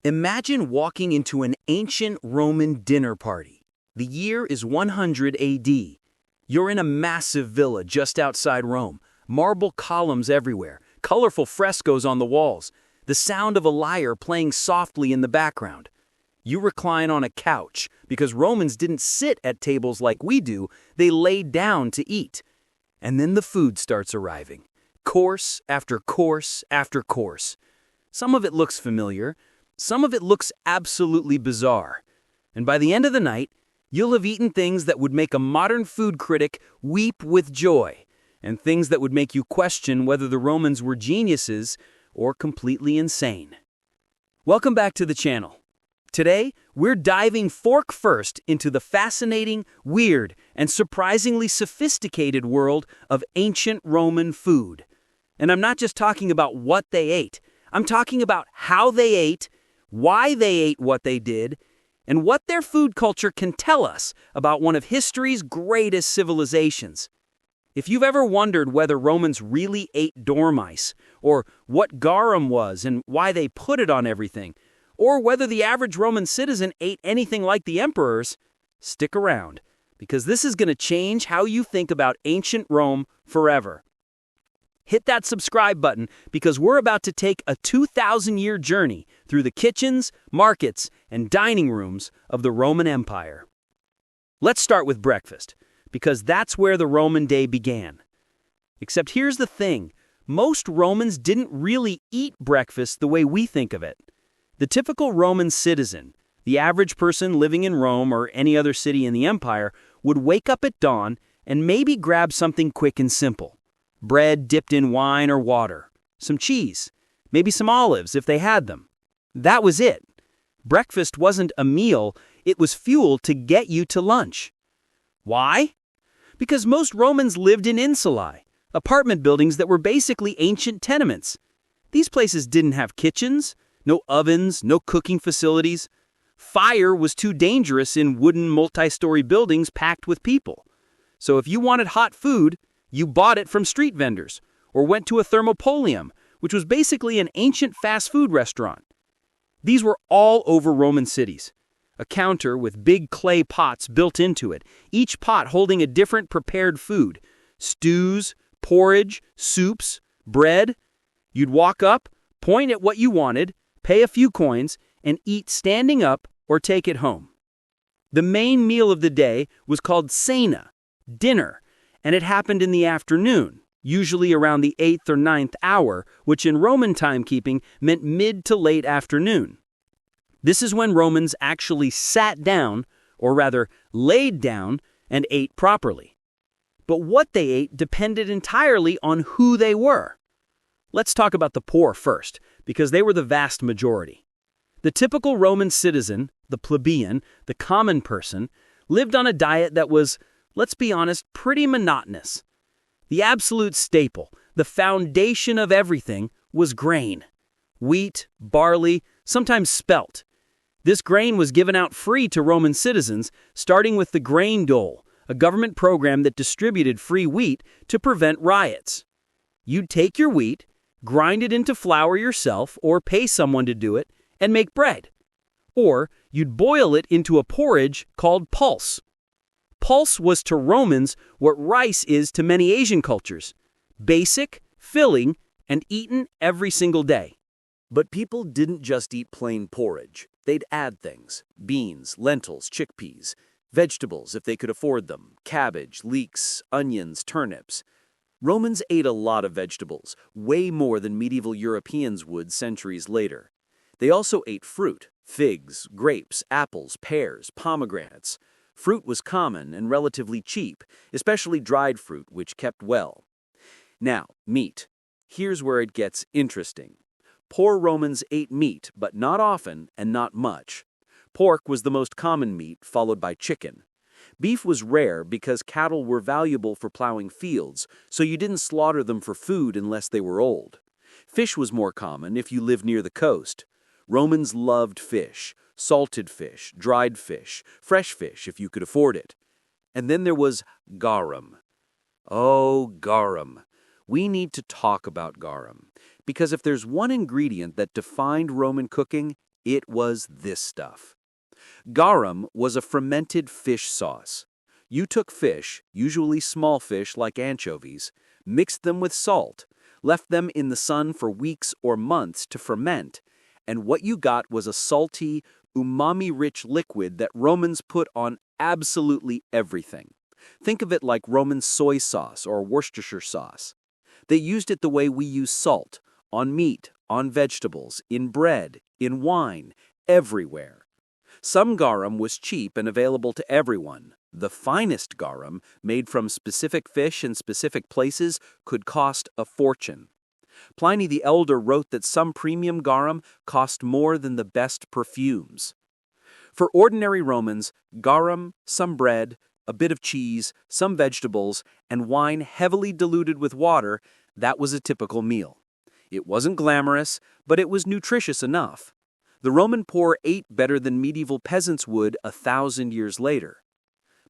Imagine walking into an ancient Roman dinner party. The year is 100 AD. You're in a massive villa just outside Rome, marble columns everywhere, colorful frescoes on the walls, the sound of a lyre playing softly in the background. You recline on a couch because Romans didn't sit at tables like we do, they laid down to eat. And then the food starts arriving, course after course after course. Some of it looks familiar. Some of it looks absolutely bizarre. And by the end of the night, you'll have eaten things that would make a modern food critic weep with joy, and things that would make you question whether the Romans were geniuses or completely insane. Welcome back to the channel. Today, we're diving fork first into the fascinating, weird, and surprisingly sophisticated world of ancient Roman food. And I'm not just talking about what they ate. I'm talking about how they ate, why they ate what they did, and what their food culture can tell us about one of history's greatest civilizations. If you've ever wondered whether Romans really ate dormice, or what garum was and why they put it on everything, or whether the average Roman citizen ate anything like the emperors, stick around, because this is going to change how you think about ancient Rome forever. Hit that subscribe button because we're about to take a 2,000-year journey through the kitchens, markets, and dining rooms of the Roman Empire. Let's start with breakfast, because that's where the Roman day began. Except here's the thing, most Romans didn't really eat breakfast the way we think of it. The typical Roman citizen, the average person living in Rome or any other city in the empire, would wake up at dawn and maybe grab something quick and simple. Bread dipped in wine or water, some cheese, maybe some olives if they had them. That was it. Breakfast wasn't a meal, it was fuel to get you to lunch. Why? Because most Romans lived in insulae, apartment buildings that were basically ancient tenements. These places didn't have kitchens, no ovens, no cooking facilities. Fire was too dangerous in wooden multi-story buildings packed with people. So if you wanted hot food, you bought it from street vendors, or went to a thermopolium, which was basically an ancient fast food restaurant. These were all over Roman cities. A counter with big clay pots built into it, each pot holding a different prepared food. Stews, porridge, soups, bread. You'd walk up, point at what you wanted, pay a few coins, and eat standing up or take it home. The main meal of the day was called cena, dinner, and it happened in the afternoon, usually around the 8th or 9th hour, which in Roman timekeeping meant mid to late afternoon. This is when Romans actually sat down, or rather laid down, and ate properly. But what they ate depended entirely on who they were. Let's talk about the poor first, because they were the vast majority. The typical Roman citizen, the plebeian, the common person, lived on a diet that was, let's be honest, pretty monotonous. The absolute staple, the foundation of everything, was grain. Wheat, barley, sometimes spelt. This grain was given out free to Roman citizens, starting with the grain dole, a government program that distributed free wheat to prevent riots. You'd take your wheat, grind it into flour yourself or pay someone to do it, and make bread. Or you'd boil it into a porridge called pulse. Pulse was to Romans what rice is to many Asian cultures. Basic, filling, and eaten every single day. But people didn't just eat plain porridge. They'd add things: beans, lentils, chickpeas, vegetables if they could afford them, cabbage, leeks, onions, turnips. Romans ate a lot of vegetables, way more than medieval Europeans would centuries later. They also ate fruit: figs, grapes, apples, pears, pomegranates. Fruit was common and relatively cheap, especially dried fruit, which kept well. Now, meat. Here's where it gets interesting. Poor Romans ate meat, but not often and not much. Pork was the most common meat, followed by chicken. Beef was rare because cattle were valuable for plowing fields, so you didn't slaughter them for food unless they were old. Fish was more common if you lived near the coast. Romans loved fish: salted fish, dried fish, fresh fish if you could afford it. And then there was garum. Oh, garum. We need to talk about garum, because if there's one ingredient that defined Roman cooking, It was this stuff. Garum was a fermented fish sauce. You took fish, usually small fish like anchovies, mixed them with salt, left them in the sun for weeks or months to ferment, and what you got was a salty, umami-rich liquid that Romans put on absolutely everything. Think of it like Roman soy sauce or Worcestershire sauce. They used it the way we use salt, on meat, on vegetables, in bread, in wine, everywhere. Some garum was cheap and available to everyone. The finest garum, made from specific fish in specific places, could cost a fortune. Pliny the Elder wrote that some premium garum cost more than the best perfumes. For ordinary Romans, garum, some bread, a bit of cheese, some vegetables, and wine heavily diluted with water, that was a typical meal. It wasn't glamorous, but it was nutritious enough. The Roman poor ate better than medieval peasants would 1,000 years later.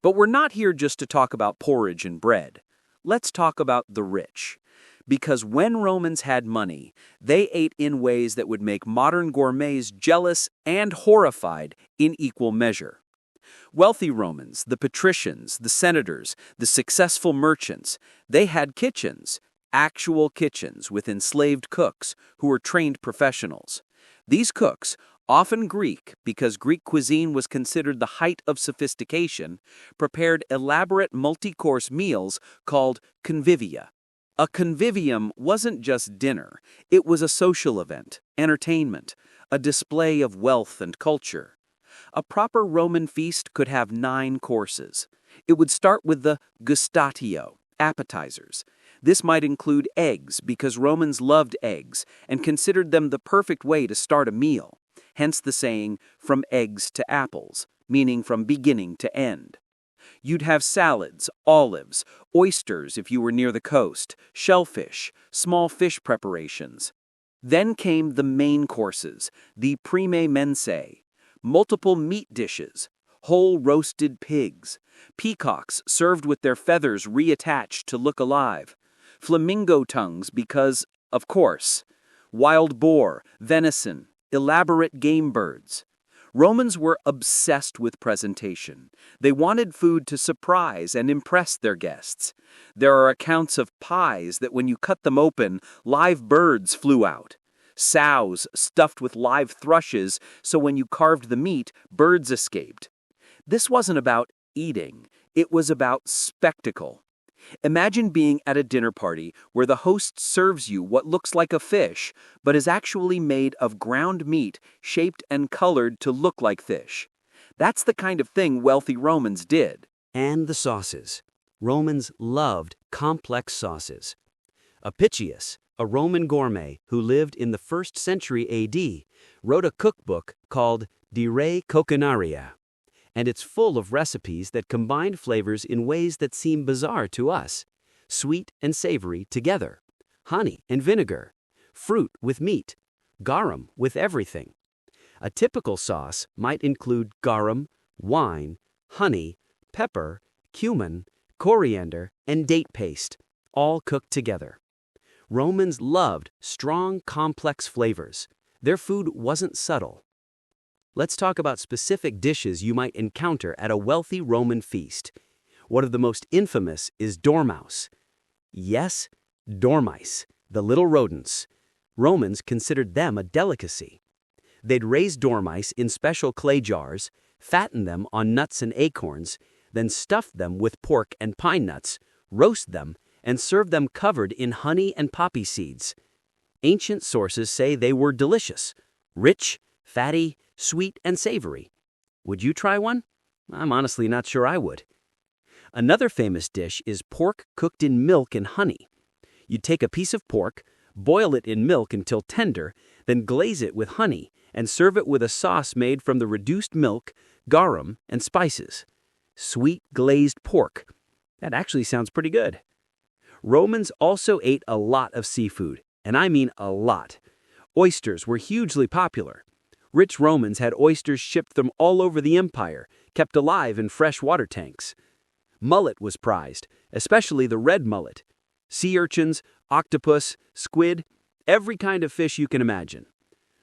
But we're not here just to talk about porridge and bread. Let's talk about the rich. Because when Romans had money, they ate in ways that would make modern gourmets jealous and horrified in equal measure. Wealthy Romans, the patricians, the senators, the successful merchants, they had kitchens, actual kitchens with enslaved cooks who were trained professionals. These cooks, often Greek because Greek cuisine was considered the height of sophistication, prepared elaborate multi-course meals called convivia. A convivium wasn't just dinner, it was a social event, entertainment, a display of wealth and culture. A proper Roman feast could have 9 courses. It would start with the gustatio, appetizers. This might include eggs because Romans loved eggs and considered them the perfect way to start a meal, hence the saying, from eggs to apples, meaning from beginning to end. You'd have salads, olives, oysters if you were near the coast, shellfish, small fish preparations. Then came the main courses, the prime mensae, multiple meat dishes, whole roasted pigs, peacocks served with their feathers reattached to look alive, flamingo tongues because, of course, wild boar, venison, elaborate game birds. Romans were obsessed with presentation. They wanted food to surprise and impress their guests. There are accounts of pies that when you cut them open, live birds flew out. Sows stuffed with live thrushes, so when you carved the meat, birds escaped. This wasn't about eating. It was about spectacle. Imagine being at a dinner party where the host serves you what looks like a fish, but is actually made of ground meat shaped and colored to look like fish. That's the kind of thing wealthy Romans did. And the sauces. Romans loved complex sauces. Apicius, a Roman gourmet who lived in the 1st century AD, wrote a cookbook called De Re Coquinaria. And it's full of recipes that combine flavors in ways that seem bizarre to us. Sweet and savory together, honey and vinegar, fruit with meat, garum with everything. A typical sauce might include garum, wine, honey, pepper, cumin, coriander, and date paste, all cooked together. Romans loved strong, complex flavors. Their food wasn't subtle. Let's talk about specific dishes you might encounter at a wealthy Roman feast. One of the most infamous is dormouse. Yes, dormice, the little rodents. Romans considered them a delicacy. They'd raise dormice in special clay jars, fatten them on nuts and acorns, then stuff them with pork and pine nuts, roast them, and serve them covered in honey and poppy seeds. Ancient sources say they were delicious, rich, fatty, sweet, and savory. Would you try one? I'm honestly not sure I would. Another famous dish is pork cooked in milk and honey. You take a piece of pork, boil it in milk until tender, then glaze it with honey and serve it with a sauce made from the reduced milk, garum, and spices. Sweet glazed pork. That actually sounds pretty good. Romans also ate a lot of seafood, and I mean a lot. Oysters were hugely popular. Rich Romans had oysters shipped from all over the empire, kept alive in fresh water tanks. Mullet was prized, especially the red mullet. Sea urchins, octopus, squid, every kind of fish you can imagine.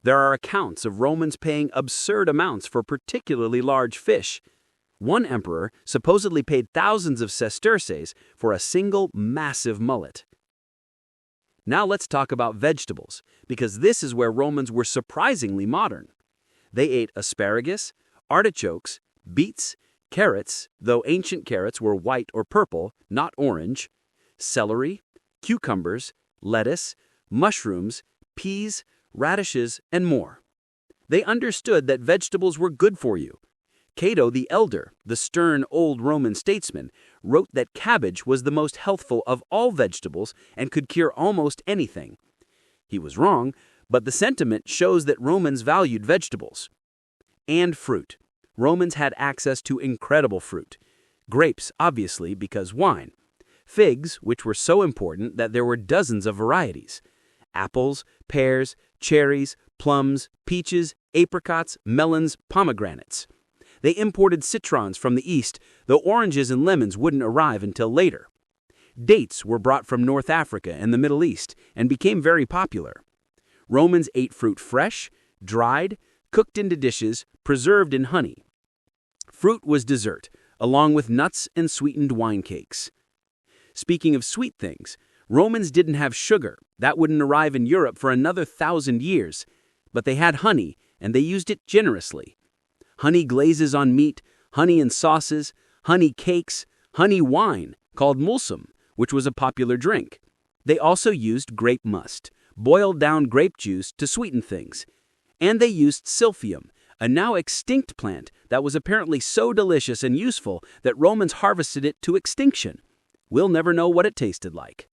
There are accounts of Romans paying absurd amounts for particularly large fish. One emperor supposedly paid thousands of sesterces for a single massive mullet. Now let's talk about vegetables, because this is where Romans were surprisingly modern. They ate asparagus, artichokes, beets, carrots, though ancient carrots were white or purple, not orange, celery, cucumbers, lettuce, mushrooms, peas, radishes, and more. They understood that vegetables were good for you. Cato the Elder, the stern old Roman statesman, wrote that cabbage was the most healthful of all vegetables and could cure almost anything. He was wrong, but the sentiment shows that Romans valued vegetables. And fruit. Romans had access to incredible fruit. Grapes, obviously, because wine. Figs, which were so important that there were dozens of varieties. Apples, pears, cherries, plums, peaches, apricots, melons, pomegranates. They imported citrons from the east, though oranges and lemons wouldn't arrive until later. Dates were brought from North Africa and the Middle East and became very popular. Romans ate fruit fresh, dried, cooked into dishes, preserved in honey. Fruit was dessert, along with nuts and sweetened wine cakes. Speaking of sweet things, Romans didn't have sugar. That wouldn't arrive in Europe for another 1,000 years. But they had honey, and they used it generously. Honey glazes on meat, honey in sauces, honey cakes, honey wine, called mulsum, which was a popular drink. They also used grape must, boiled down grape juice to sweeten things. And they used silphium, a now extinct plant that was apparently so delicious and useful that Romans harvested it to extinction. We'll never know what it tasted like.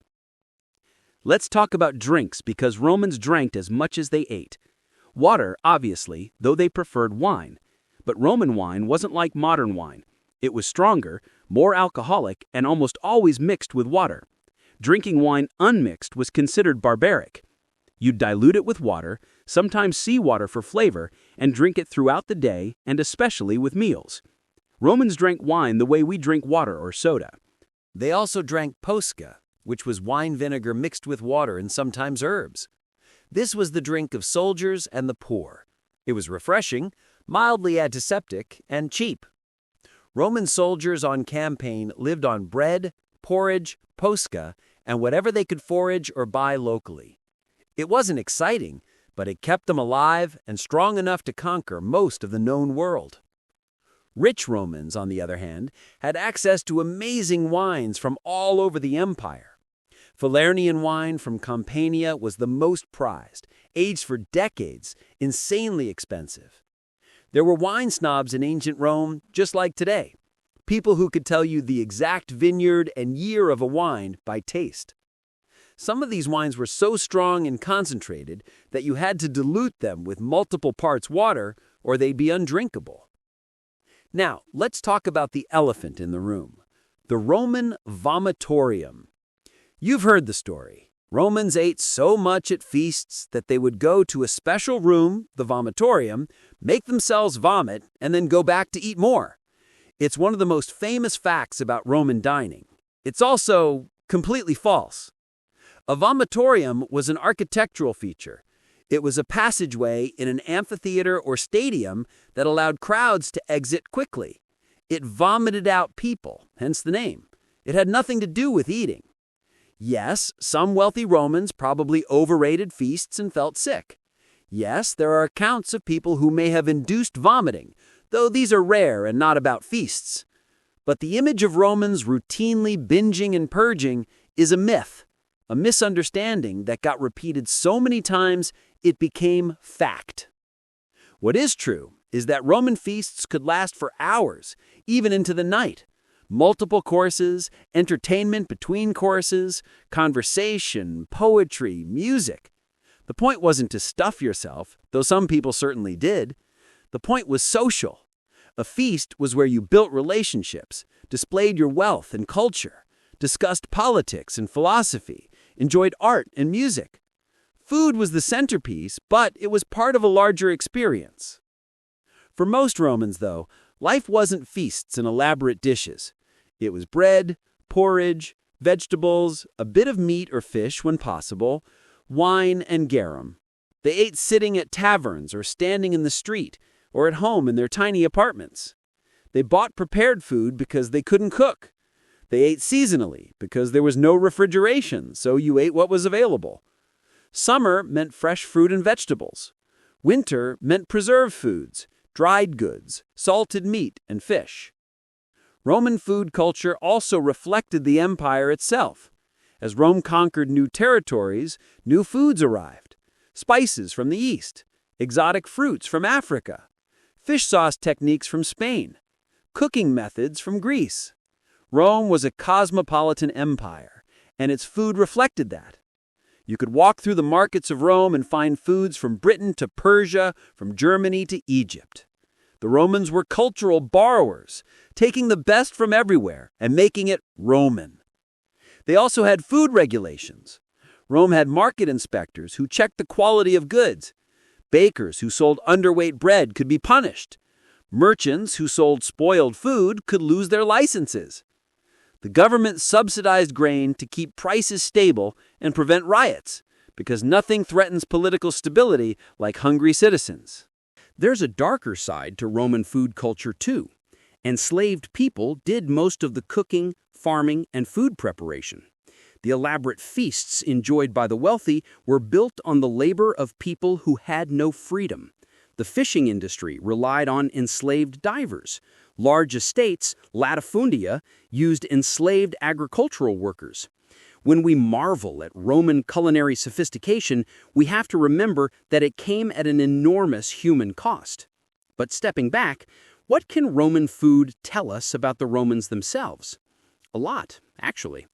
Let's talk about drinks, because Romans drank as much as they ate. Water, obviously, though they preferred wine. But Roman wine wasn't like modern wine. It was stronger, more alcoholic, and almost always mixed with water. Drinking wine unmixed was considered barbaric. You'd dilute it with water, sometimes seawater for flavor, and drink it throughout the day, and especially with meals. Romans drank wine the way we drink water or soda. They also drank posca, which was wine vinegar mixed with water and sometimes herbs. This was the drink of soldiers and the poor. It was refreshing, mildly antiseptic, and cheap. Roman soldiers on campaign lived on bread, porridge, posca, and whatever they could forage or buy locally. It wasn't exciting, but it kept them alive and strong enough to conquer most of the known world. Rich Romans, on the other hand, had access to amazing wines from all over the empire. Falernian wine from Campania was the most prized, aged for decades, insanely expensive. There were wine snobs in ancient Rome, just like today. People who could tell you the exact vineyard and year of a wine by taste. Some of these wines were so strong and concentrated that you had to dilute them with multiple parts water or they'd be undrinkable. Now, let's talk about the elephant in the room, the Roman vomitorium. You've heard the story. Romans ate so much at feasts that they would go to a special room, the vomitorium, make themselves vomit, and then go back to eat more. It's one of the most famous facts about Roman dining. It's also completely false. A vomitorium was an architectural feature. It was a passageway in an amphitheater or stadium that allowed crowds to exit quickly. It vomited out people, hence the name. It had nothing to do with eating. Yes, some wealthy Romans probably overrated feasts and felt sick. Yes, there are accounts of people who may have induced vomiting, though these are rare and not about feasts. But the image of Romans routinely binging and purging is a myth, a misunderstanding that got repeated so many times it became fact. What is true is that Roman feasts could last for hours, even into the night. Multiple courses, entertainment between courses, conversation, poetry, music. The point wasn't to stuff yourself, though some people certainly did. The point was social. A feast was where you built relationships, displayed your wealth and culture, discussed politics and philosophy, enjoyed art and music. Food was the centerpiece, but it was part of a larger experience. For most Romans, though, life wasn't feasts and elaborate dishes. It was bread, porridge, vegetables, a bit of meat or fish when possible, wine, and garum. They ate sitting at taverns or standing in the street or at home in their tiny apartments. They bought prepared food because they couldn't cook. They ate seasonally because there was no refrigeration, so you ate what was available. Summer meant fresh fruit and vegetables. Winter meant preserved foods, dried goods, salted meat, and fish. Roman food culture also reflected the empire itself. As Rome conquered new territories, new foods arrived. Spices from the east, exotic fruits from Africa, fish sauce techniques from Spain, cooking methods from Greece. Rome was a cosmopolitan empire, and its food reflected that. You could walk through the markets of Rome and find foods from Britain to Persia, from Germany to Egypt. The Romans were cultural borrowers, taking the best from everywhere and making it Roman. They also had food regulations. Rome had market inspectors who checked the quality of goods. Bakers who sold underweight bread could be punished. Merchants who sold spoiled food could lose their licenses. The government subsidized grain to keep prices stable and prevent riots, because nothing threatens political stability like hungry citizens. There's a darker side to Roman food culture, too. Enslaved people did most of the cooking, farming, and food preparation. The elaborate feasts enjoyed by the wealthy were built on the labor of people who had no freedom. The fishing industry relied on enslaved divers. Large estates, latifundia, used enslaved agricultural workers. When we marvel at Roman culinary sophistication, we have to remember that it came at an enormous human cost. But stepping back, what can Roman food tell us about the Romans themselves? A lot, actually.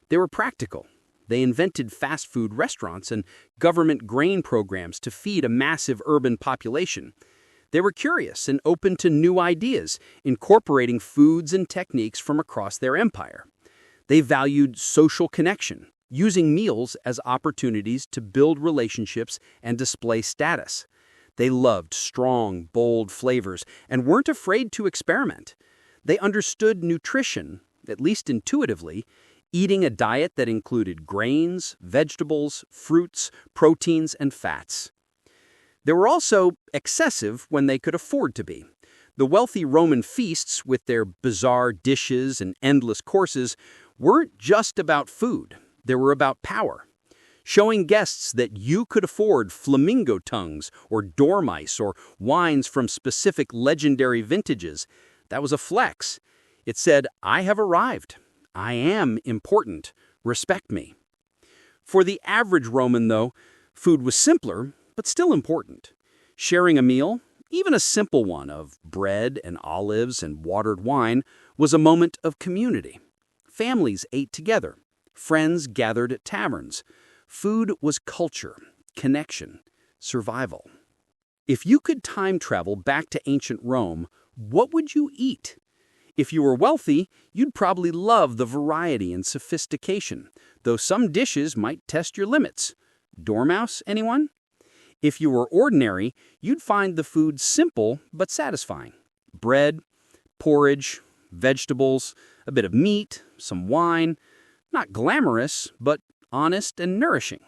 They were practical. They invented fast food restaurants and government grain programs to feed a massive urban population. They were curious and open to new ideas, incorporating foods and techniques from across their empire. They valued social connection, using meals as opportunities to build relationships and display status. They loved strong, bold flavors and weren't afraid to experiment. They understood nutrition, at least intuitively, eating a diet that included grains, vegetables, fruits, proteins, and fats. They were also excessive when they could afford to be. The wealthy Roman feasts, with their bizarre dishes and endless courses, weren't just about food. They were about power. Showing guests that you could afford flamingo tongues or dormice or wines from specific legendary vintages, that was a flex. It said, I have arrived. I am important. Respect me. For the average Roman, though, food was simpler, but still important. Sharing a meal, even a simple one of bread and olives and watered wine, was a moment of community. Families ate together. Friends gathered at taverns. Food was culture, connection, survival. If you could time travel back to ancient Rome, what would you eat? If you were wealthy, you'd probably love the variety and sophistication, though some dishes might test your limits. Dormouse, anyone? If you were ordinary, you'd find the food simple but satisfying. Bread, porridge, vegetables, a bit of meat, some wine. Not glamorous, but honest and nourishing.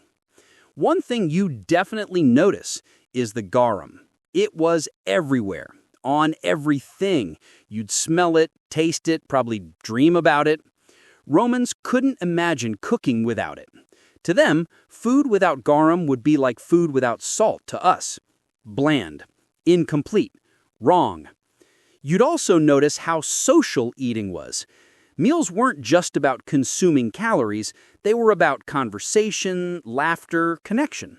One thing you definitely notice is the garum. It was everywhere, on everything. You'd smell it, taste it, probably dream about it. Romans couldn't imagine cooking without it. To them, food without garum would be like food without salt to us. Bland, incomplete, wrong. You'd also notice how social eating was. Meals weren't just about consuming calories, they were about conversation, laughter, connection.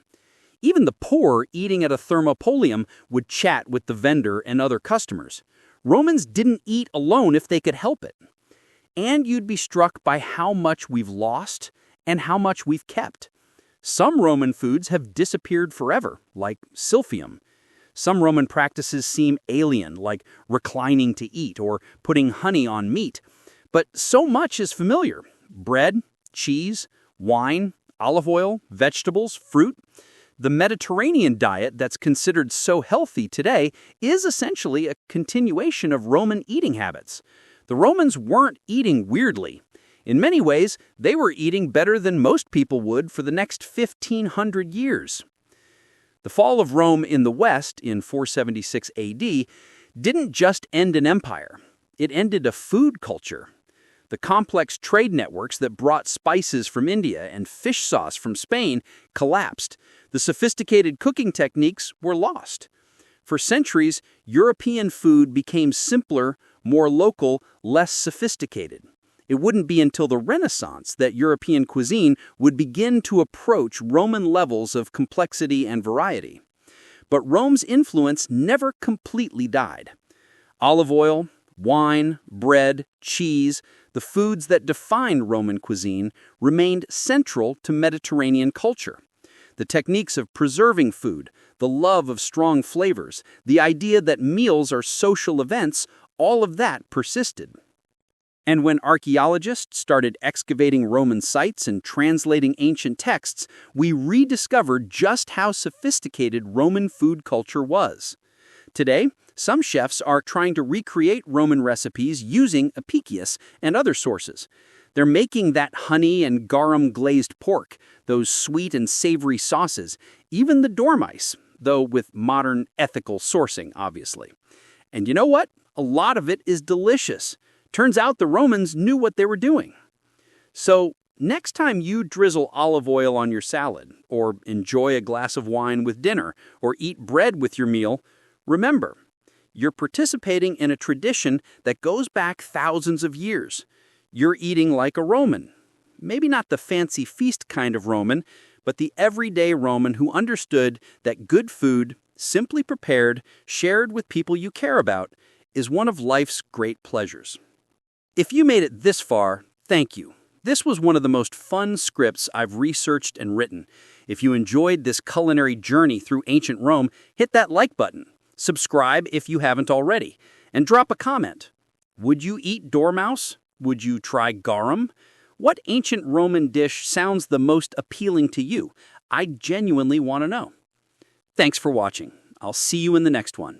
Even the poor eating at a thermopolium would chat with the vendor and other customers. Romans didn't eat alone if they could help it. And you'd be struck by how much we've lost and how much we've kept. Some Roman foods have disappeared forever, like silphium. Some Roman practices seem alien, like reclining to eat or putting honey on meat. But so much is familiar. Bread, cheese, wine, olive oil, vegetables, fruit. The Mediterranean diet that's considered so healthy today is essentially a continuation of Roman eating habits. The Romans weren't eating weirdly. In many ways, they were eating better than most people would for the next 1,500 years. The fall of Rome in the West in 476 AD didn't just end an empire. It ended a food culture. The complex trade networks that brought spices from India and fish sauce from Spain collapsed. The sophisticated cooking techniques were lost. For centuries, European food became simpler, more local, less sophisticated. It wouldn't be until the Renaissance that European cuisine would begin to approach Roman levels of complexity and variety. But Rome's influence never completely died. Olive oil, wine, bread, cheese, the foods that defined Roman cuisine remained central to Mediterranean culture. The techniques of preserving food, the love of strong flavors, the idea that meals are social events, all of that persisted. And when archaeologists started excavating Roman sites and translating ancient texts, we rediscovered just how sophisticated Roman food culture was. Today, some chefs are trying to recreate Roman recipes using Apicius and other sources. They're making that honey and garum glazed pork, those sweet and savory sauces, even the dormice, though with modern ethical sourcing, obviously. And you know what? A lot of it is delicious. Turns out the Romans knew what they were doing. So, next time you drizzle olive oil on your salad, or enjoy a glass of wine with dinner, or eat bread with your meal, remember, you're participating in a tradition that goes back thousands of years. You're eating like a Roman. Maybe not the fancy feast kind of Roman, but the everyday Roman who understood that good food, simply prepared, shared with people you care about, is one of life's great pleasures. If you made it this far, thank you. This was one of the most fun scripts I've researched and written. If you enjoyed this culinary journey through ancient Rome, hit that like button. Subscribe if you haven't already. And drop a comment. Would you eat dormouse? Would you try garum? What ancient Roman dish sounds the most appealing to you? I genuinely want to know. Thanks for watching. I'll see you in the next one.